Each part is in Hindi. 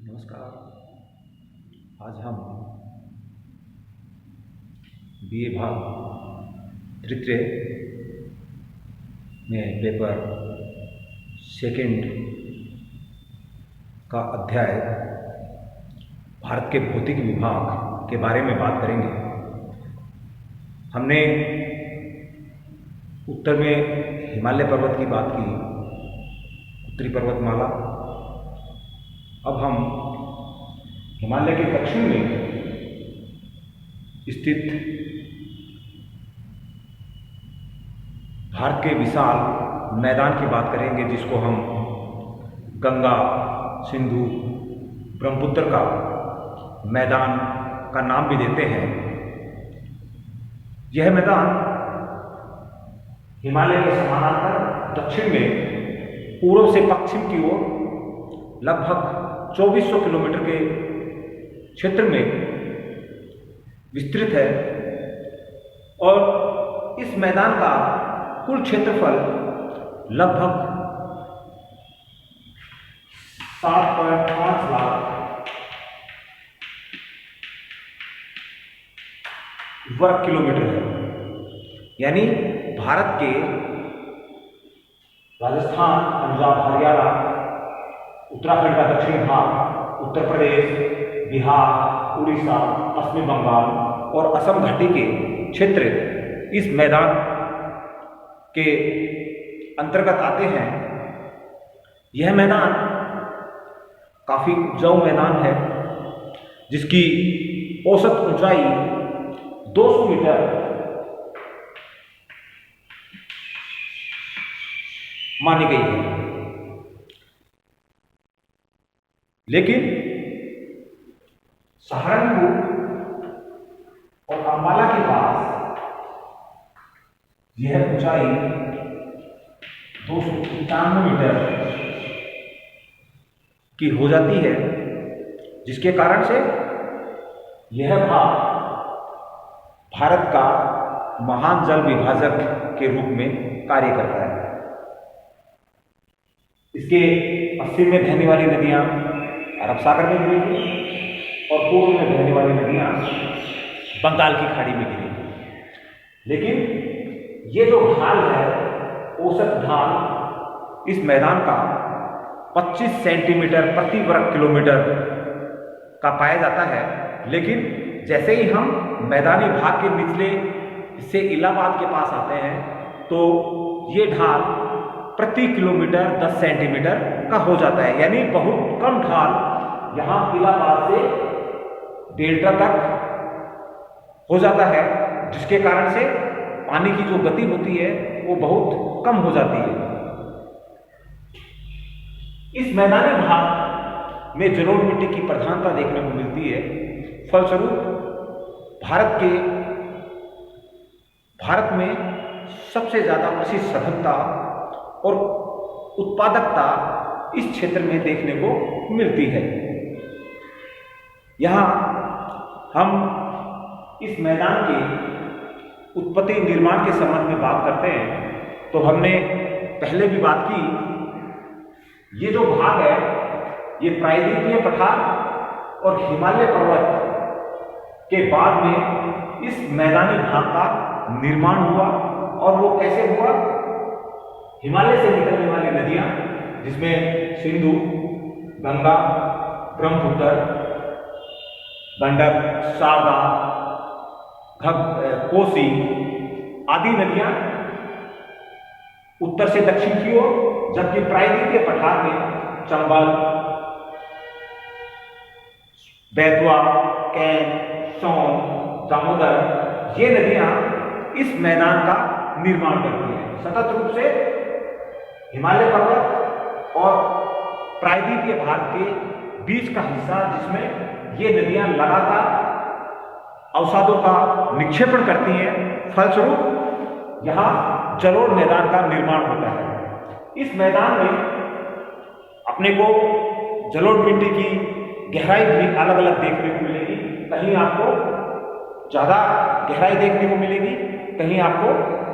नमस्कार। आज हम बीए भाग तृतीय में पेपर सेकंड का अध्याय भारत के भौतिक विभाग के बारे में बात करेंगे। हमने उत्तर में हिमालय पर्वत की बात की, उत्तरी पर्वतमाला। अब हम हिमालय के दक्षिण में स्थित भारत के विशाल मैदान की बात करेंगे, जिसको हम गंगा, सिंधु, ब्रह्मपुत्र का मैदान का नाम भी देते हैं। यह मैदान हिमालय के समानांतर दक्षिण में पूर्व से पश्चिम की ओर लगभग 2400 किलोमीटर के क्षेत्र में विस्तृत है और इस मैदान का कुल क्षेत्रफल लगभग 7.5 लाख वर्ग किलोमीटर है। यानी भारत के राजस्थान, पंजाब, हरियाणा, उत्तराखंड का दक्षिणी भाग, उत्तर प्रदेश, बिहार, उड़ीसा, पश्चिम बंगाल और असम घाटी के क्षेत्र इस मैदान के अंतर्गत आते हैं। यह मैदान काफ़ी उपजाऊ मैदान है, जिसकी औसत ऊंचाई 200 मीटर मानी गई है। लेकिन सहारनपुर और अंबाला के पास यह ऊंचाई 295 मीटर की हो जाती है, जिसके कारण से यह भाग भारत का महान जल विभाजक के रूप में कार्य करता है। इसके पश्चिम में बहने वाली नदियां अरब सागर में गिरेगी और पूर्व में बहने वाली नदियां बंगाल की खाड़ी में गिरेगी। लेकिन ये जो ढाल है, औसत ढाल इस मैदान का 25 सेंटीमीटर प्रति वर्ग किलोमीटर का पाया जाता है। लेकिन जैसे ही हम मैदानी भाग के निचले हिस्से इलाहाबाद के पास आते हैं, तो ये ढाल प्रति किलोमीटर 10 सेंटीमीटर का हो जाता है। यानी बहुत कम ढाल यहाँ इलाहाबाद से डेल्टा तक हो जाता है, जिसके कारण से पानी की जो गति होती है वो बहुत कम हो जाती है। इस मैदानी भाग में जलोढ़ मिट्टी की प्रधानता देखने को मिलती है। फलस्वरूप भारत में सबसे ज्यादा कृषि सघनता और उत्पादकता इस क्षेत्र में देखने को मिलती है। यहाँ हम इस मैदान की उत्पत्ति निर्माण के संबंध में बात करते हैं, तो हमने पहले भी बात की, ये जो भाग है ये प्रायद्वीपीय पठार और हिमालय पर्वत के बाद में इस मैदानी भाग का निर्माण हुआ। और वो कैसे हुआ? हिमालय से निकलने वाली नदियां, जिसमें सिंधु, गंगा, ब्रह्मपुत्र, गंडक, शारदा, कोसी आदि नदियां उत्तर से दक्षिण की ओर, जबकि प्रायद्वीपीय पठार में चंबल, बेतवा, कैन, सोन, दामोदर ये नदियां इस मैदान का निर्माण करती हैं। सतत रूप से हिमालय पर्वत और प्रायद्वीपीय भाग के बीच का हिस्सा, जिसमें ये नदियां लगातार अवसादों का निक्षेपण करती हैं, फलस्वरूप यहाँ जलोढ़ मैदान का निर्माण होता है। इस मैदान में अपने को जलोढ़ मिट्टी की गहराई भी अलग अलग देखने को मिलेगी। कहीं आपको ज़्यादा गहराई देखने को मिलेगी, कहीं आपको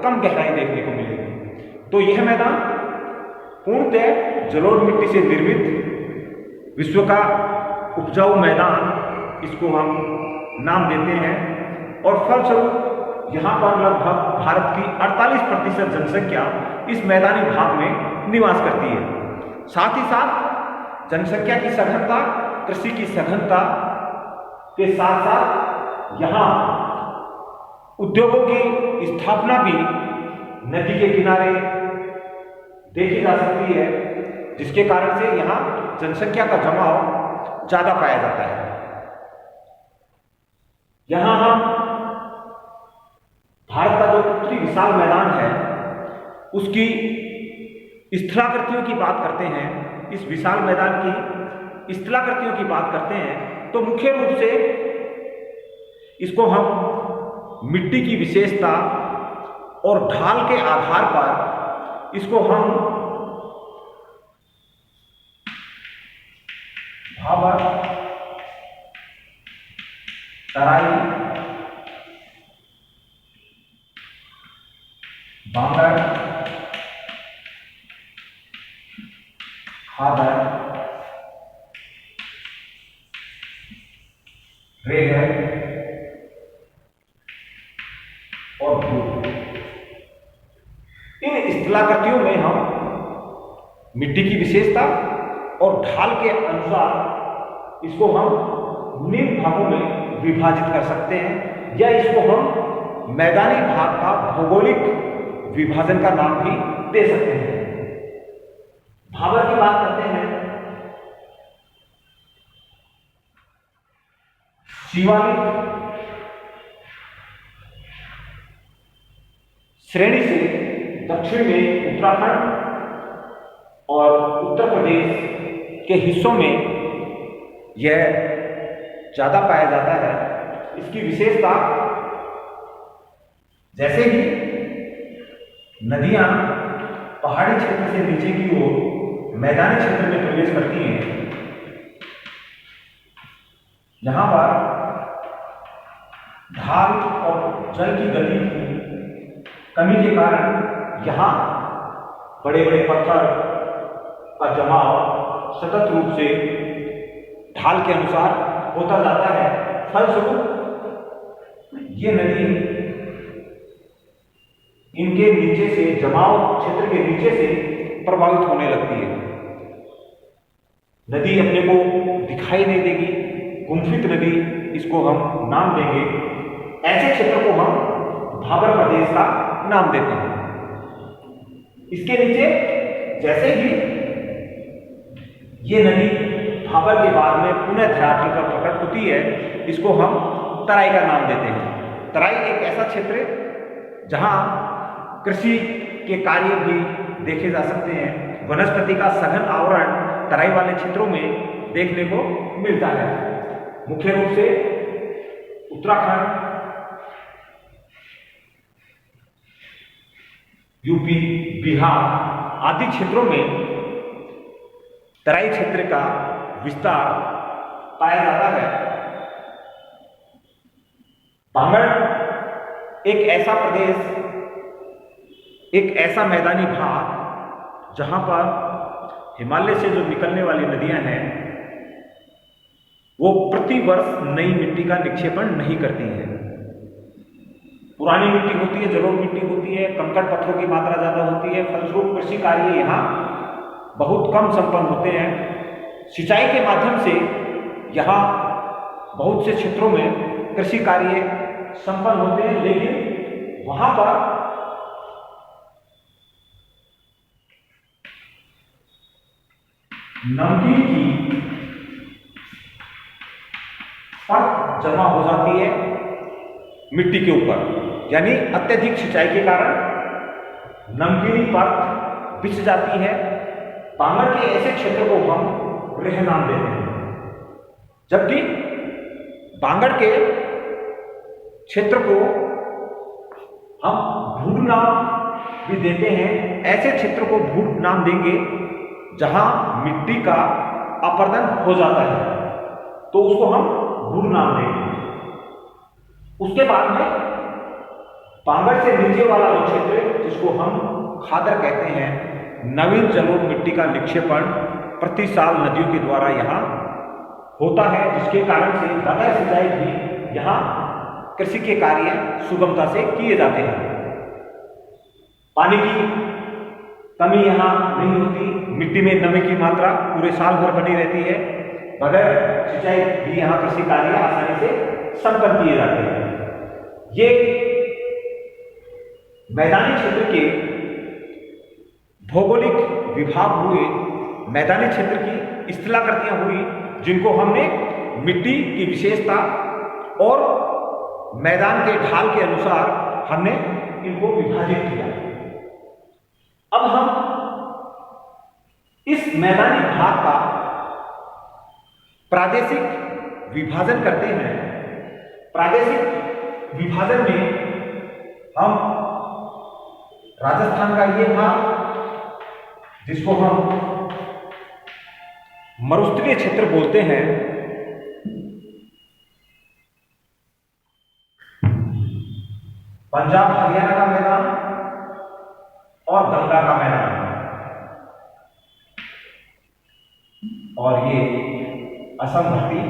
कम गहराई देखने को मिलेगी। तो यह मैदान पूर्णतः जलोढ़ मिट्टी से निर्मित विश्व का उपजाऊ मैदान इसको हम नाम देते हैं। और फलस्वरूप यहाँ पर लगभग भारत की 48% जनसंख्या इस मैदानी भाग में निवास करती है। साथ ही साथ जनसंख्या की सघनता, कृषि की सघनता के साथ साथ यहाँ उद्योगों की स्थापना भी नदी के किनारे देखी जा सकती है, जिसके कारण से यहाँ जनसंख्या का जमाव ज्यादा पाया जाता है। यहाँ हम भारत का जो उत्तरी विशाल मैदान है उसकी स्थलाकृतियों की बात करते हैं। इस विशाल मैदान की स्थलाकृतियों की बात करते हैं तो मुख्य रूप से इसको हम मिट्टी की विशेषता और ढाल के आधार पर इसको हम भाबर, तराई, बांगर, खादर, रेगड़ और भूल, इन स्थलाकृतियों में हम मिट्टी की विशेषता और ढाल के अनुसार इसको हम निम्न भागों में विभाजित कर सकते हैं, या इसको हम मैदानी भाग का भौगोलिक विभाजन का नाम भी दे सकते हैं। भाबर की बात करते हैं। शिवालिक श्रेणी से दक्षिण में उत्तराखंड और उत्तर प्रदेश के हिस्सों में यह ज्यादा पाया जाता है। इसकी विशेषता, जैसे ही नदियां पहाड़ी क्षेत्र से नीचे की ओर मैदानी क्षेत्र में प्रवेश करती हैं, यहां पर ढाल और जल की गति की कमी के कारण यहां बड़े बड़े पत्थर का जमाव सतत रूप से ढाल के अनुसार होता जाता है। फलस्वरूप ये नदी इनके नीचे से, जमाव क्षेत्र के नीचे से प्रभावित होने लगती है। नदी अपने को दिखाई नहीं देगी, गुम्फित नदी इसको हम नाम देंगे। ऐसे क्षेत्र को हम भाबर प्रदेश का नाम देते हैं। इसके नीचे जैसे ही ये नदी भाबर के बाद में पुनः धरातल पर प्रकट होती है, इसको हम तराई का नाम देते हैं। तराई एक ऐसा क्षेत्र है जहां कृषि के कार्य भी देखे जा सकते हैं। वनस्पति का सघन आवरण तराई वाले क्षेत्रों में देखने को मिलता है। मुख्य रूप से उत्तराखंड, यूपी, बिहार आदि क्षेत्रों में तराई क्षेत्र का विस्तार पाया जाता है। बांगर एक ऐसा प्रदेश, एक ऐसा मैदानी भाग जहां पर हिमालय से जो निकलने वाली नदियां हैं वो प्रति वर्ष नई मिट्टी का निक्षेपण नहीं करती हैं। पुरानी मिट्टी होती है, जलोढ़ मिट्टी होती है, कंकड़ पत्थरों की मात्रा ज्यादा होती है। फलस्वरूप कृषि कार्य यहाँ बहुत कम संपन्न होते हैं। सिंचाई के माध्यम से यहाँ बहुत से क्षेत्रों में कृषि कार्य संपन्न होते हैं, लेकिन वहां पर नमकीन की परत जमा हो जाती है मिट्टी के ऊपर, यानी अत्यधिक सिंचाई के कारण नमकीनी परत बिछ जाती है। बांगर के ऐसे क्षेत्र को हम रेह नाम देते हैं, जबकि बांगर के क्षेत्र को हम भूड नाम भी देते हैं। ऐसे क्षेत्र को भूड नाम देंगे जहां मिट्टी का अपरदन हो जाता है, तो उसको हम भूड नाम देंगे। उसके बाद में बांगर से नीचे वाला वो क्षेत्र जिसको हम खादर कहते हैं, नवीन जलोढ़ मिट्टी का निक्षेपण प्रति साल नदियों के द्वारा यहाँ होता है, जिसके कारण से बगैर सिंचाई भी यहाँ कृषि के कार्य सुगमता से किए जाते हैं। पानी की कमी यहाँ नहीं होती, मिट्टी में नमी की मात्रा पूरे साल भर बनी रहती है, बगैर सिंचाई भी यहाँ कृषि कार्य आसानी से संपन्न किए जाते हैं। ये मैदानी क्षेत्र के भौगोलिक विभाग हुए, मैदानी क्षेत्र की स्थलाकृतियां हुई, जिनको हमने मिट्टी की विशेषता और मैदान के ढाल के अनुसार हमने इनको विभाजित किया। अब हम इस मैदानी भाग का प्रादेशिक विभाजन करते हैं। प्रादेशिक विभाजन में हम राजस्थान का ये भाग, जिसको हम मरुस्थलीय क्षेत्र बोलते हैं, पंजाब हरियाणा का मैदान और गंगा का मैदान, और ये असम घाटी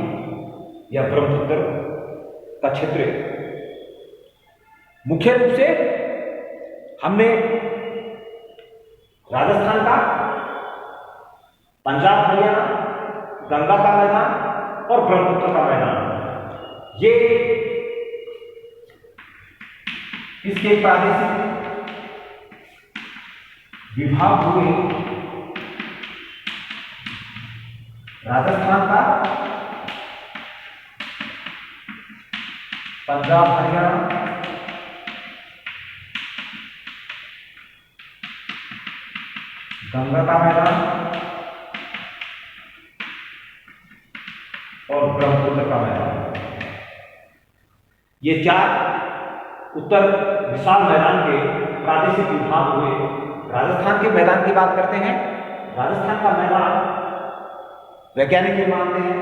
या ब्रह्मपुत्र का क्षेत्र। मुख्य रूप से हमने राजस्थान का, पंजाब हरियाणा, गंगा का मैदान और ब्रह्मपुत्र का मैदान, ये इसके प्रादेशिक विभाग हुए। राजस्थान का, पंजाब हरियाणा, गंगा का मैदान और ब्रह्मपुत्र का मैदान, ये चार उत्तर विशाल मैदान के प्रादेशिक विभाग हुए। राजस्थान के मैदान की बात करते हैं। राजस्थान का मैदान वैज्ञानिक ये मानते हैं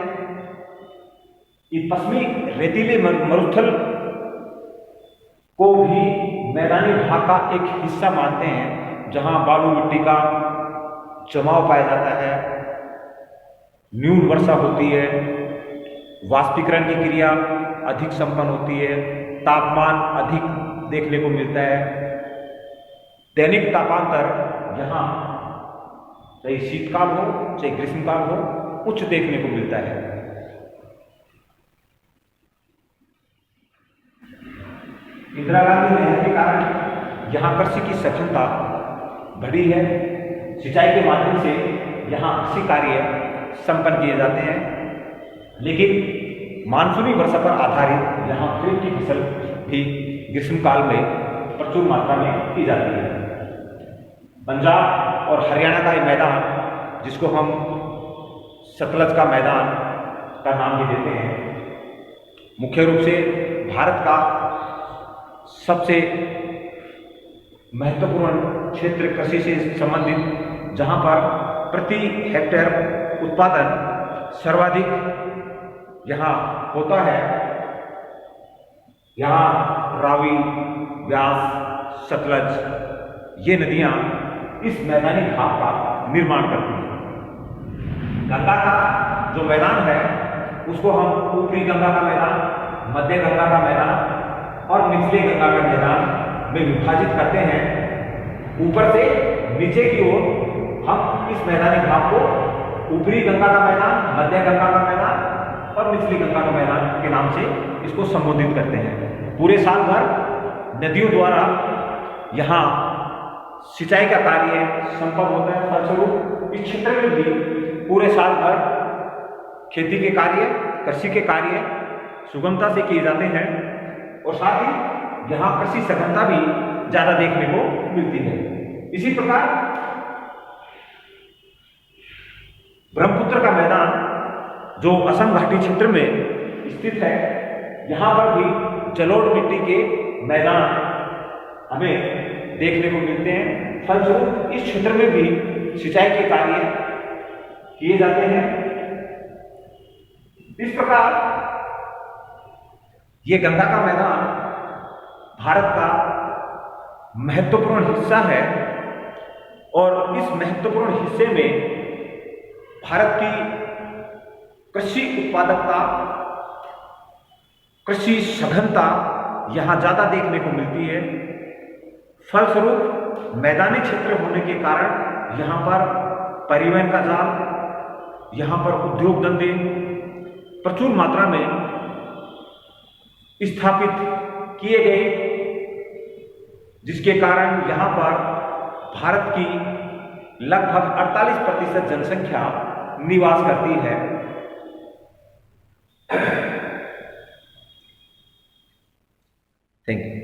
कि पश्चिमी रेतीले मरुस्थल को भी मैदानी भाग का एक हिस्सा मानते हैं, जहां बालू मिट्टी का जमाव पाया जाता है, न्यून वर्षा होती है, वाष्पीकरण की क्रिया अधिक संपन्न होती है, तापमान अधिक देखने को मिलता है, दैनिक तापांतर यहाँ चाहे शीतकाल हो चाहे ग्रीष्मकाल हो उच्च देखने को मिलता है। इंदिरा गांधी नहर के कारण यहाँ कृषि की सफलता बढ़ी है। सिंचाई के माध्यम से यहाँ कृषि कार्य संपन्न किए जाते हैं, लेकिन मानसूनी वर्षा पर आधारित यहाँ खरीफ की फसल भी ग्रीष्मकाल में प्रचुर मात्रा में की जाती है। पंजाब और हरियाणा का ये मैदान, जिसको हम सतलज का मैदान का नाम भी देते हैं, मुख्य रूप से भारत का सबसे महत्वपूर्ण क्षेत्र कृषि से संबंधित, जहां पर प्रति हेक्टेयर उत्पादन सर्वाधिक यहाँ होता है। यहाँ रावी, व्यास, सतलज ये नदियाँ इस मैदानी भाग का निर्माण करती हैं। गंगा का जो मैदान है उसको हम ऊपरी गंगा का मैदान, मध्य गंगा का मैदान और निचले गंगा का मैदान में विभाजित करते हैं। ऊपर से नीचे की ओर हम इस मैदानी भाग को ऊपरी गंगा का मैदान, मध्य गंगा का मैदान और निचली गंगा का मैदान के नाम से इसको संबोधित करते हैं। पूरे साल भर नदियों द्वारा यहाँ सिंचाई का कार्य संपन्न होता है। फलस्वरूप इस क्षेत्र में भी पूरे साल भर खेती के कार्य, कृषि के कार्य सुगमता से किए जाते हैं और साथ ही यहाँ कृषि सघनता भी ज्यादा देखने को मिलती है। इसी प्रकार ब्रह्मपुत्र का मैदान जो असम घाटी क्षेत्र में स्थित है, यहाँ पर भी जलोढ़ मिट्टी के मैदान हमें देखने को मिलते हैं। फलस्वरूप इस क्षेत्र में भी सिंचाई के कार्य किए जाते हैं। इस प्रकार ये गंगा का मैदान भारत का महत्वपूर्ण हिस्सा है और इस महत्वपूर्ण हिस्से में भारत की कृषि उत्पादकता, कृषि सघनता यहां ज्यादा देखने को मिलती है। फलस्वरूप मैदानी क्षेत्र होने के कारण यहां पर परिवहन का जाल, यहां पर उद्योग धंधे प्रचुर मात्रा में स्थापित किए गए, जिसके कारण यहां पर भारत की लगभग 48% जनसंख्या निवास करती है। Thank you.